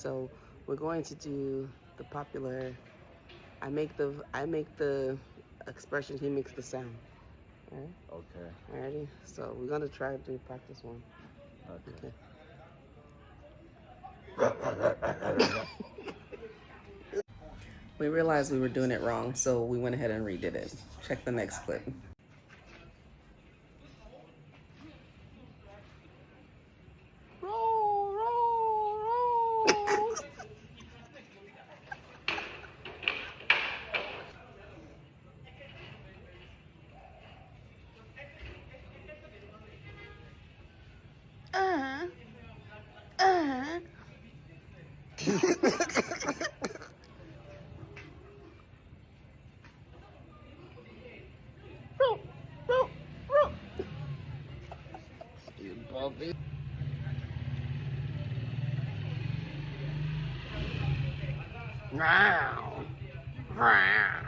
So we're going to do the popular. I make the expression. He makes the sound. All right. Okay. Alrighty. So we're gonna try to practice one. Okay. We realized we were doing it wrong, so we went ahead and redid it. Check the next clip. Roll, roll, roll. Roll, roll, roll. You bumpy. Wow. Wow.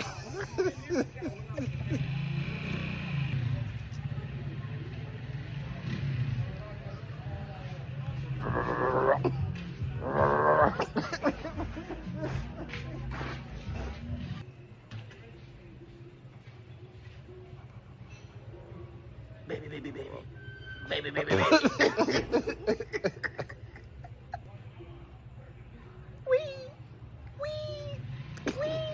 Baby, baby, baby. Baby, baby, baby. Wee. Wee. Wee.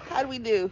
How'd we do?